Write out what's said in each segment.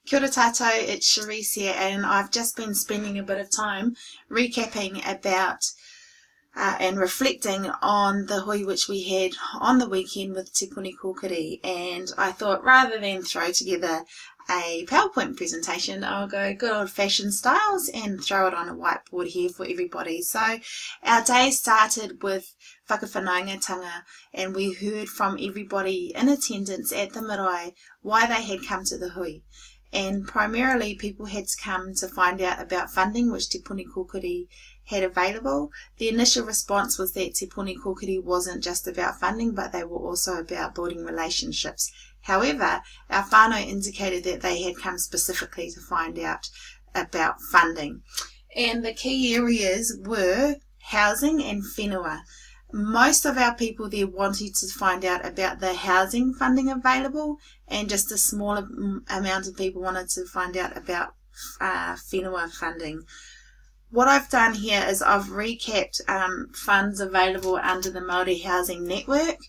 Kia ora tātou, it's Cherise here, and I've just been spending a bit of time recapping about and reflecting on the hui which we had on the weekend with Te Puni Kokiri, and I thought rather than throw together a PowerPoint presentation, I'll go good old-fashioned styles and throw it on a whiteboard here for everybody. So our day started with whakawhanaungatanga, and we heard from everybody in attendance at the marae why they had come to the hui. And primarily people had come to find out about funding which Te Puni Kokiri had available. The initial response was that Te Puni Kokiri wasn't just about funding, but they were also about building relationships. However, our whānau indicated that they had come specifically to find out about funding. And the key areas were housing and whenua. Most of our people there wanted to find out about the housing funding available, and just a smaller amount of people wanted to find out about whenua funding. What I've done here is I've recapped funds available under the Māori Housing Network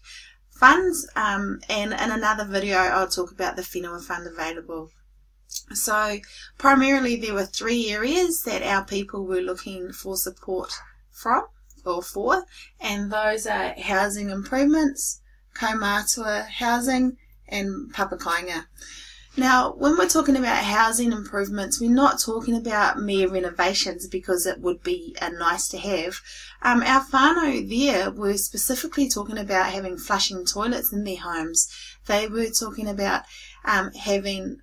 funds, and in another video I'll talk about the whenua fund available. So primarily there were three areas that our people were looking for support from, and those are housing improvements, kaumātua housing, and papakainga. Now, when we're talking about housing improvements, we're not talking about mere renovations, because it would be nice to have. Our whānau there were specifically talking about having flushing toilets in their homes. They were talking about having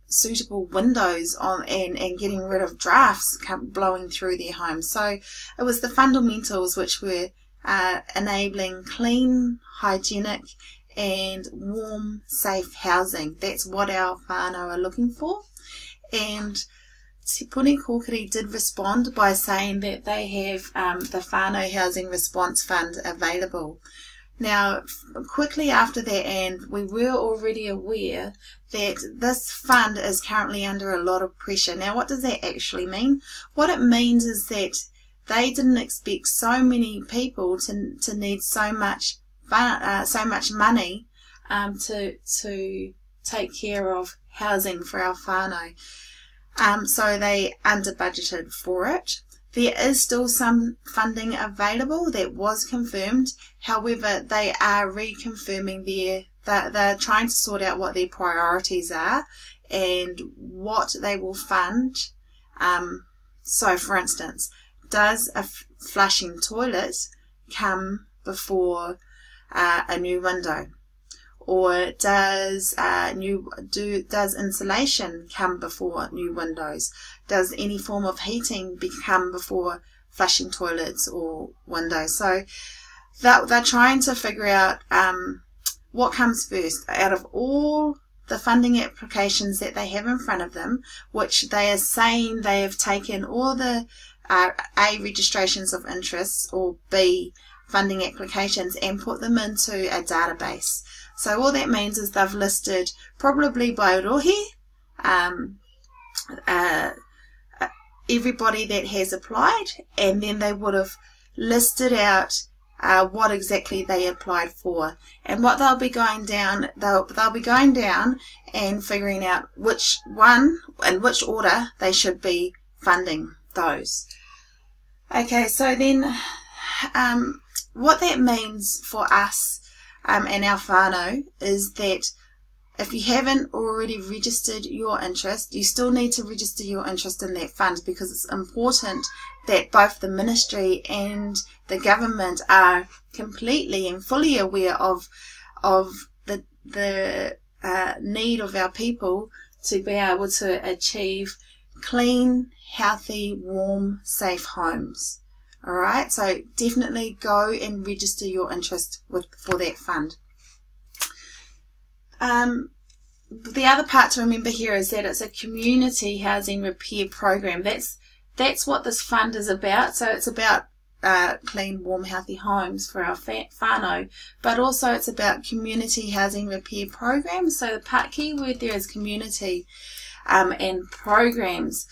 suitable windows on and getting rid of drafts blowing through their homes. So it was the fundamentals which were enabling clean, hygienic and warm, safe housing. That's what our whānau are looking for. And Te Puni Kokiri did respond by saying that they have the whānau Housing Response Fund available. Now, quickly after that, and we were already aware that this fund is currently under a lot of pressure. Now, what does that actually mean? What it means is that they didn't expect so many people to need so much money to take care of housing for our whānau. So they under budgeted for it. There is still some funding available that was confirmed. However, they are reconfirming they're trying to sort out what their priorities are and what they will fund. So, for instance, does a flushing toilet come before a new window? Or does insulation come before new windows? Does any form of heating come before flushing toilets or windows? So they're trying to figure out what comes first out of all the funding applications that they have in front of them, which they are saying they have taken all the A, registrations of interest, or B, funding applications, and put them into a database. So all that means is they've listed, probably by rohi, everybody that has applied, and then they would have listed out what exactly they applied for. And what they'll be going down, they'll be going down and figuring out which one, in which order they should be funding those. Okay, so then what that means for us and our whānau is that if you haven't already registered your interest, you still need to register your interest in that fund, because it's important that both the ministry and the government are completely and fully aware of the need of our people to be able to achieve clean, healthy, warm, safe homes. Alright, so definitely go and register your interest for that fund. The other part to remember here is that it's a community housing repair program. That's what this fund is about. So it's about clean, warm, healthy homes for our whānau, but also it's about community housing repair programs. So the key word there is community and programs.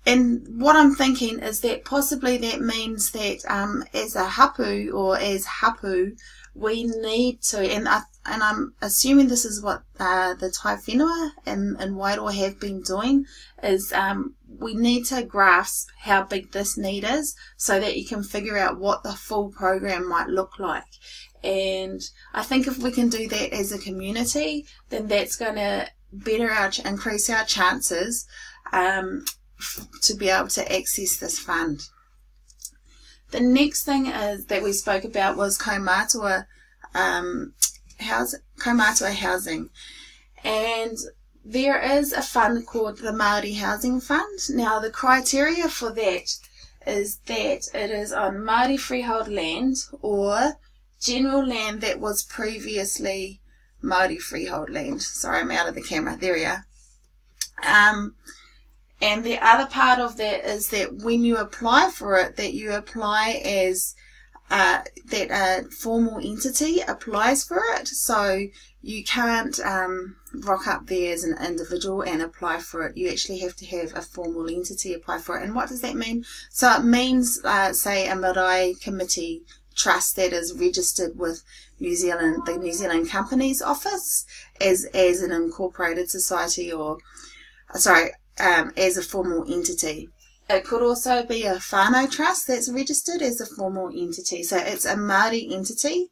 And what I'm thinking is that possibly that means that as a hapu or as hapu, we need to, and I'm assuming this is what the Tai Whenua in Wairoa have been doing, is we need to grasp how big this need is so that you can figure out what the full program might look like. And I think if we can do that as a community, then that's going to increase our chances to be able to access this fund. The next thing is that we spoke about was kaumātua housing, and there is a fund called the Māori Housing Fund. Now the criteria for that is that it is on Māori freehold land or general land that was previously Māori freehold land. Sorry, I'm out of the camera. There we are. And the other part of that is that when you apply for it, that you apply as that a formal entity applies for it. So you can't rock up there as an individual and apply for it. You actually have to have a formal entity apply for it. And what does that mean? So it means, say, a marae committee trust that is registered with the New Zealand Companies Office as an incorporated society, or as a formal entity. It could also be a whānau trust that's registered as a formal entity. So it's a Māori entity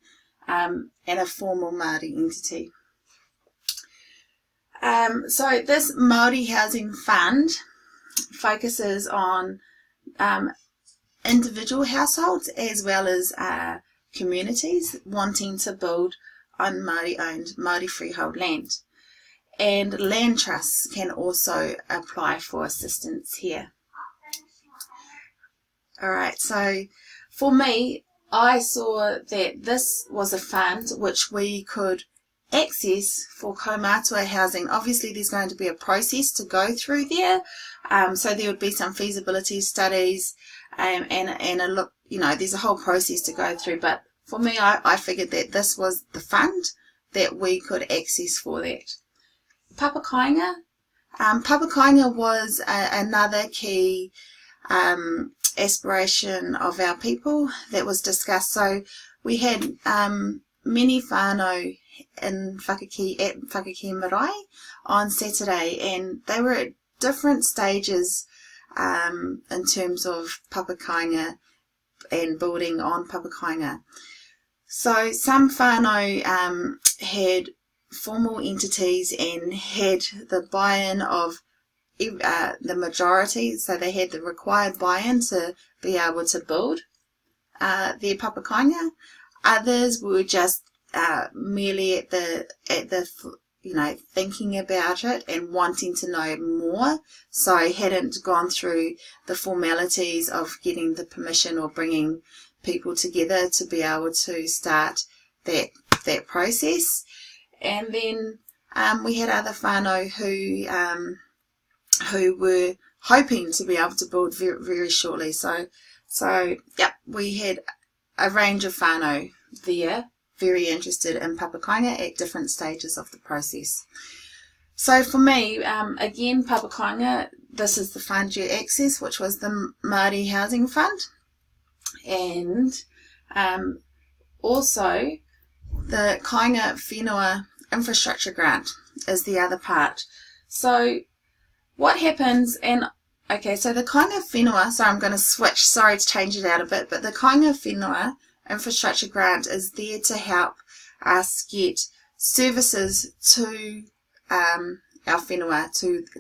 and a formal Māori entity. So this Māori Housing Fund focuses on individual households as well as communities wanting to build on Māori-owned, Māori freehold land. And land trusts can also apply for assistance here. Alright, so for me, I saw that this was a fund which we could access for kaumātua housing. Obviously there's going to be a process to go through there, so there would be some feasibility studies and a look, there's a whole process to go through, but for me I figured that this was the fund that we could access for that. Papakainga. Papakainga was another key aspiration of our people that was discussed. So we had many whānau in Whakaki Marae on Saturday, and they were at different stages in terms of papakainga and building on papakainga. So some whānau had formal entities and had the buy-in of the majority, so they had the required buy-in to be able to build their papakainga. Others were just merely at the thinking about it and wanting to know more, so hadn't gone through the formalities of getting the permission or bringing people together to be able to start that process. And then we had other whānau who were hoping to be able to build very, very shortly. So yep, we had a range of whānau there, very interested in papakainga at different stages of the process. So for me, again, papakainga, this is the fund you access, which was the Māori Housing Fund, and also the Kainga Whenua Infrastructure Grant is the other part. So what happens, so the Kainga Whenua, so I'm going to switch, sorry to change it out a bit, but the Kainga Whenua Infrastructure Grant is there to help us get services to our whenua,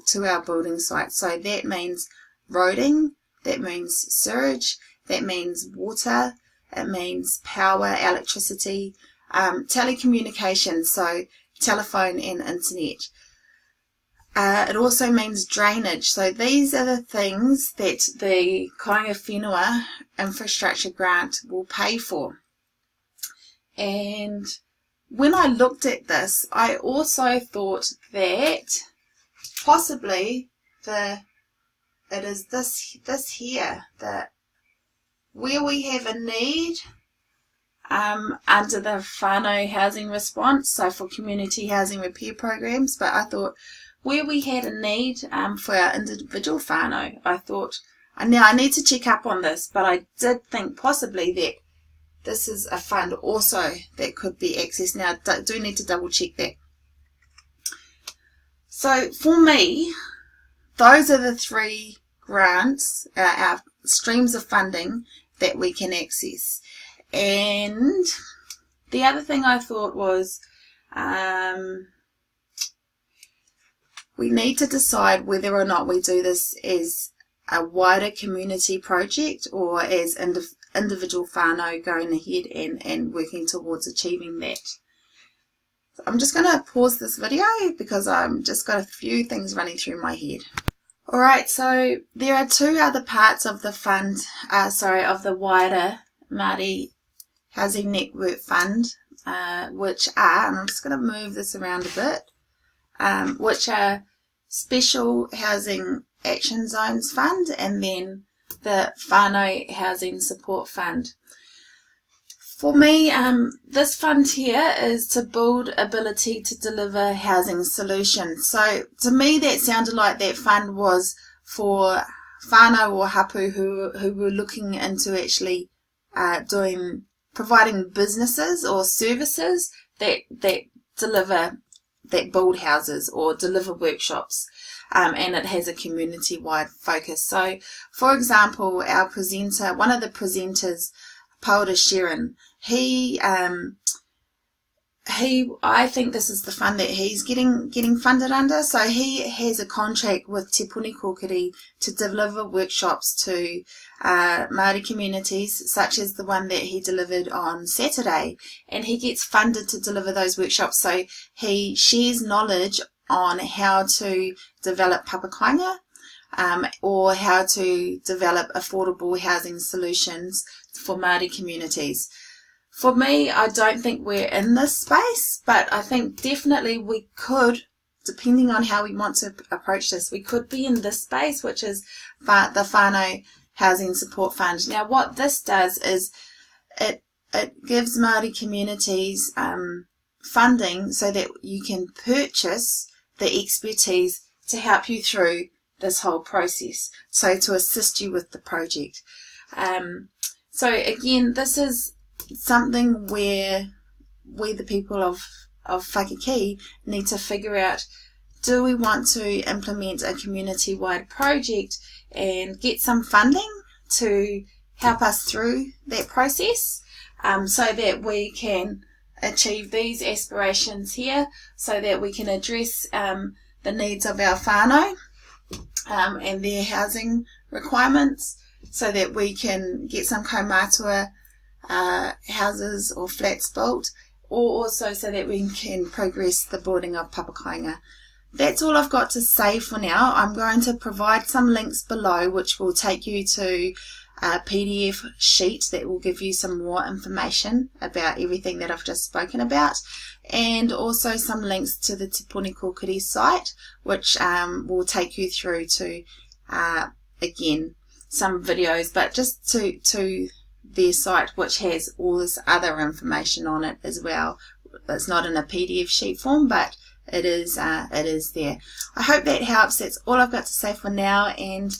to our building sites. So that means roading, that means sewage, that means water, it means power, electricity, telecommunications, so telephone and internet. It also means drainage. So these are the things that the Kainga Whenua Infrastructure Grant will pay for. And when I looked at this, I also thought that possibly it is this here, that where we have a need under the whānau housing response, so for community housing repair programs, but I thought where we had a need for our individual whānau, I thought, now I need to check up on this, but I did think possibly that this is a fund also that could be accessed. Now, do need to double check that. So for me, those are the 3 grants, our streams of funding that we can access. And the other thing I thought was we need to decide whether or not we do this as a wider community project or as individual whānau going ahead and working towards achieving that. So I'm just going to pause this video because I've just got a few things running through my head. Alright, so there are 2 other parts of the fund, of the wider Māori Housing Network Fund, which are, and I'm just going to move this around a bit, which are Special Housing Action Zones Fund and then the Whānau Housing Support Fund. For me, this fund here is to build ability to deliver housing solutions. So to me that sounded like that fund was for whānau or hapu who were looking into actually providing businesses or services that build houses or deliver workshops, and it has a community-wide focus. So, for example, our presenter, one of the presenters, Paula Sharon, I think this is the fund that he's getting funded under. So he has a contract with Te Puni Kokiri to deliver workshops to Māori communities, such as the one that he delivered on Saturday, and he gets funded to deliver those workshops. So he shares knowledge on how to develop papakainga, or how to develop affordable housing solutions for Māori communities. For me, I don't think we're in this space, but I think definitely we could, depending on how we want to approach this, we could be in this space, which is the Whānau Housing Support Fund. Now, what this does is it gives Māori communities funding so that you can purchase the expertise to help you through this whole process, so to assist you with the project. So again, this is something where we, the people of Whakaki, need to figure out, do we want to implement a community-wide project and get some funding to help us through that process, so that we can achieve these aspirations here, so that we can address the needs of our whānau and their housing requirements, so that we can get some kaumātua houses or flats built, or also so that we can progress the building of papakainga. That's all I've got to say for now. I'm going to provide some links below which will take you to a PDF sheet that will give you some more information about everything that I've just spoken about, and also some links to the Te Puni Kokiri site, which will take you through to again some videos, but just to their site, which has all this other information on it as well. It's not in a PDF sheet form, but it is there. I hope that helps. That's all I've got to say for now, and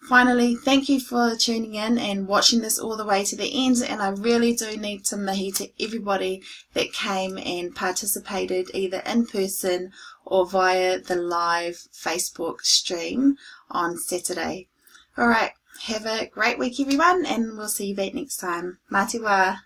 finally, thank you for tuning in and watching this all the way to the end, and I really do need to mihi to everybody that came and participated either in person or via the live Facebook stream on Saturday. Alright, have a great week everyone, and we'll see you back next time. Mā te wā.